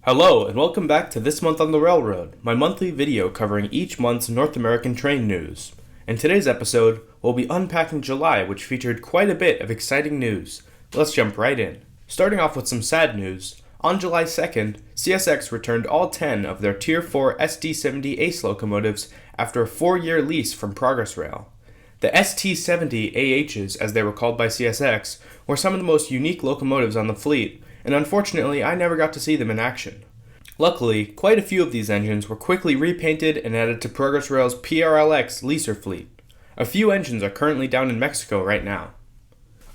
Hello, and welcome back to This Month on the Railroad, my monthly video covering each month's North American train news. In today's episode, we'll be unpacking July, which featured quite a bit of exciting news. Let's jump right in. Starting off with some sad news, on July 2nd, CSX returned all 10 of their Tier 4 SD70 ACE locomotives after a 4-year lease from Progress Rail. The ST70 AHs, as they were called by CSX, were some of the most unique locomotives on the fleet, and unfortunately I never got to see them in action. Luckily, quite a few of these engines were quickly repainted and added to Progress Rail's PRLX leaser fleet. A few engines are currently down in Mexico right now.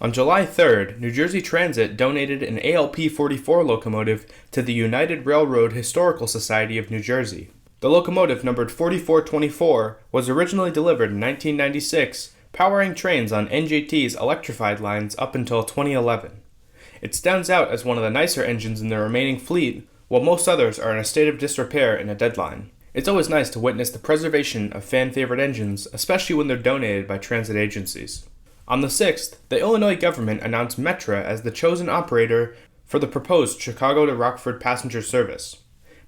On July 3rd, New Jersey Transit donated an ALP-44 locomotive to the United Railroad Historical Society of New Jersey. The locomotive, numbered 4424, was originally delivered in 1996, powering trains on NJT's electrified lines up until 2011. It stands out as one of the nicer engines in the remaining fleet, while most others are in a state of disrepair and a deadline. It's always nice to witness the preservation of fan-favorite engines, especially when they're donated by transit agencies. On the 6th, the Illinois government announced Metra as the chosen operator for the proposed Chicago-Rockford passenger service.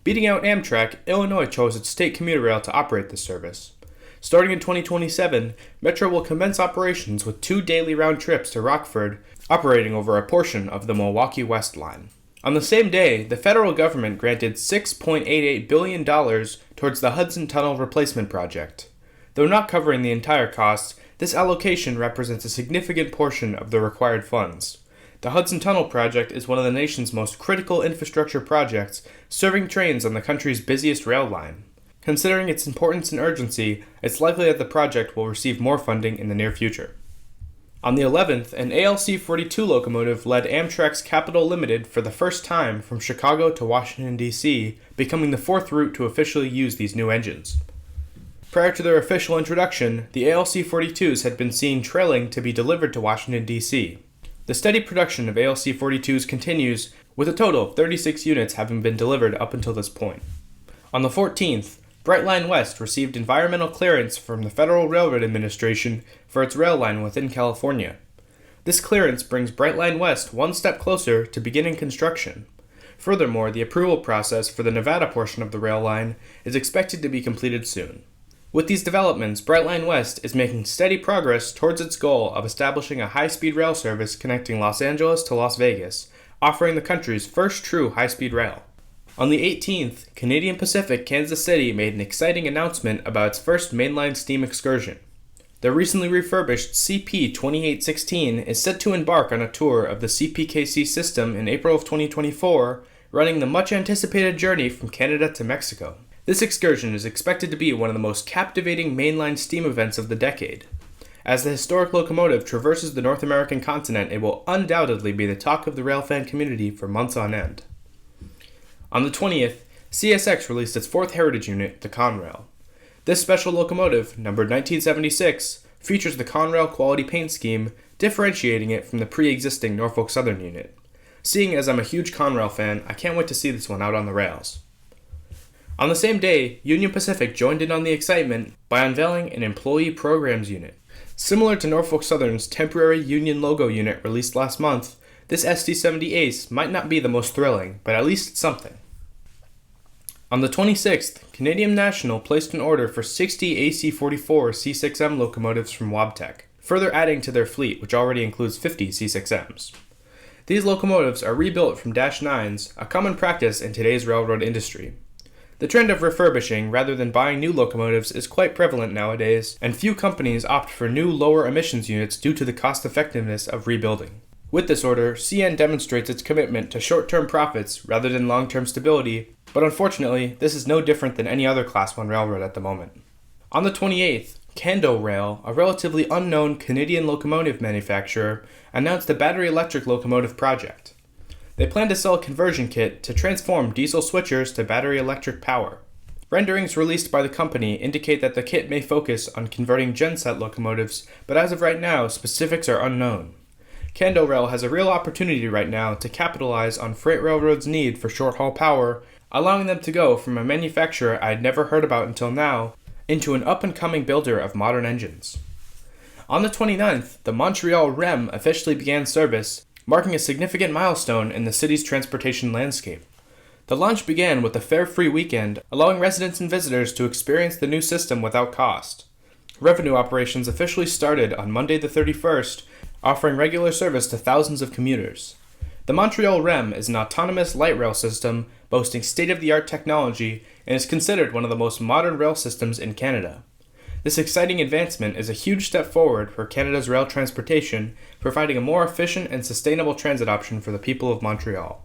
Beating out Amtrak, Illinois chose its state commuter rail to operate this service. Starting in 2027, Metra will commence operations with 2 daily round trips to Rockford, operating over a portion of the Milwaukee West line. On the same day, the federal government granted $6.88 billion towards the Hudson Tunnel Replacement Project. Though not covering the entire cost, this allocation represents a significant portion of the required funds. The Hudson Tunnel Project is one of the nation's most critical infrastructure projects, serving trains on the country's busiest rail line. Considering its importance and urgency, it's likely that the project will receive more funding in the near future. On the 11th, an ALC-42 locomotive led Amtrak's Capital Limited for the first time from Chicago to Washington, D.C., becoming the 4th route to officially use these new engines. Prior to their official introduction, the ALC-42s had been seen trailing to be delivered to Washington, D.C. The steady production of ALC-42s continues, with a total of 36 units having been delivered up until this point. On the 14th, Brightline West received environmental clearance from the Federal Railroad Administration for its rail line within California. This clearance brings Brightline West one step closer to beginning construction. Furthermore, the approval process for the Nevada portion of the rail line is expected to be completed soon. With these developments, Brightline West is making steady progress towards its goal of establishing a high-speed rail service connecting Los Angeles to Las Vegas, offering the country's first true high-speed rail. On the 18th, Canadian Pacific Kansas City made an exciting announcement about its first mainline steam excursion. The recently refurbished CP-2816 is set to embark on a tour of the CPKC system in April of 2024, running the much-anticipated journey from Canada to Mexico. This excursion is expected to be one of the most captivating mainline steam events of the decade. As the historic locomotive traverses the North American continent, it will undoubtedly be the talk of the railfan community for months on end. On the 20th, CSX released its 4th heritage unit, the Conrail. This special locomotive, numbered 1976, features the Conrail quality paint scheme, differentiating it from the pre-existing Norfolk Southern unit. Seeing as I'm a huge Conrail fan, I can't wait to see this one out on the rails. On the same day, Union Pacific joined in on the excitement by unveiling an employee programs unit. Similar to Norfolk Southern's temporary Union logo unit released last month, this SD70 ACE might not be the most thrilling, but at least it's something. On the 26th, Canadian National placed an order for 60 AC-44 C6M locomotives from Wabtec, further adding to their fleet, which already includes 50 C6Ms. These locomotives are rebuilt from Dash 9s, a common practice in today's railroad industry. The trend of refurbishing rather than buying new locomotives is quite prevalent nowadays, and few companies opt for new lower emissions units due to the cost-effectiveness of rebuilding. With this order, CN demonstrates its commitment to short-term profits rather than long-term stability, but unfortunately, this is no different than any other Class 1 railroad at the moment. On the 28th, CandoRail, a relatively unknown Canadian locomotive manufacturer, announced a battery electric locomotive project. They plan to sell a conversion kit to transform diesel switchers to battery electric power. Renderings released by the company indicate that the kit may focus on converting genset locomotives, but as of right now, specifics are unknown. CandoRail has a real opportunity right now to capitalize on freight railroads' need for short-haul power, allowing them to go from a manufacturer I'd never heard about until now into an up-and-coming builder of modern engines. On the 29th, the Montreal REM officially began service, marking a significant milestone in the city's transportation landscape. The launch began with a fare-free weekend, allowing residents and visitors to experience the new system without cost. Revenue operations officially started on Monday the 31st, offering regular service to thousands of commuters. The Montreal REM is an autonomous light rail system boasting state-of-the-art technology and is considered one of the most modern rail systems in Canada. This exciting advancement is a huge step forward for Canada's rail transportation, providing a more efficient and sustainable transit option for the people of Montreal.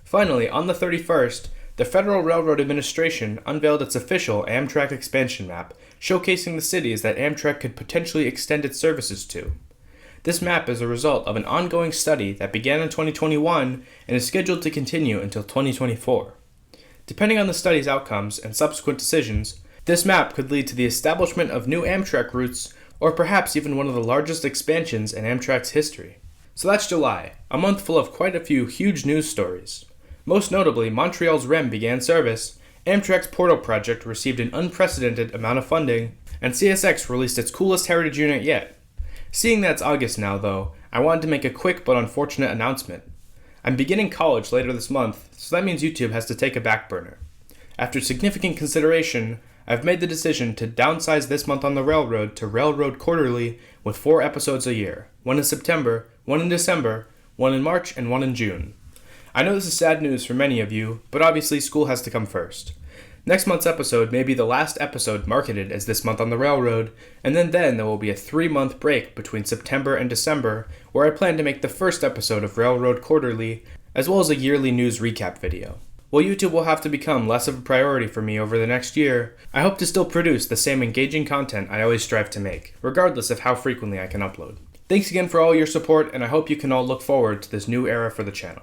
Finally, on the 31st, the Federal Railroad Administration unveiled its official Amtrak expansion map, showcasing the cities that Amtrak could potentially extend its services to. This map is a result of an ongoing study that began in 2021 and is scheduled to continue until 2024. Depending on the study's outcomes and subsequent decisions, this map could lead to the establishment of new Amtrak routes, or perhaps even one of the largest expansions in Amtrak's history. So that's July, a month full of quite a few huge news stories. Most notably, Montreal's REM began service, Amtrak's Portal project received an unprecedented amount of funding, and CSX released its coolest heritage unit yet. Seeing that it's August now, though, I wanted to make a quick but unfortunate announcement. I'm beginning college later this month, so that means YouTube has to take a back burner. After significant consideration, I've made the decision to downsize This Month on the Railroad to Railroad Quarterly with 4 episodes a year, one in September, one in December, one in March, and one in June. I know this is sad news for many of you, but obviously school has to come first. Next month's episode may be the last episode marketed as This Month on the Railroad, and then there will be a 3-month break between September and December, where I plan to make the first episode of Railroad Quarterly, as well as a yearly news recap video. While YouTube will have to become less of a priority for me over the next year, I hope to still produce the same engaging content I always strive to make, regardless of how frequently I can upload. Thanks again for all your support, and I hope you can all look forward to this new era for the channel.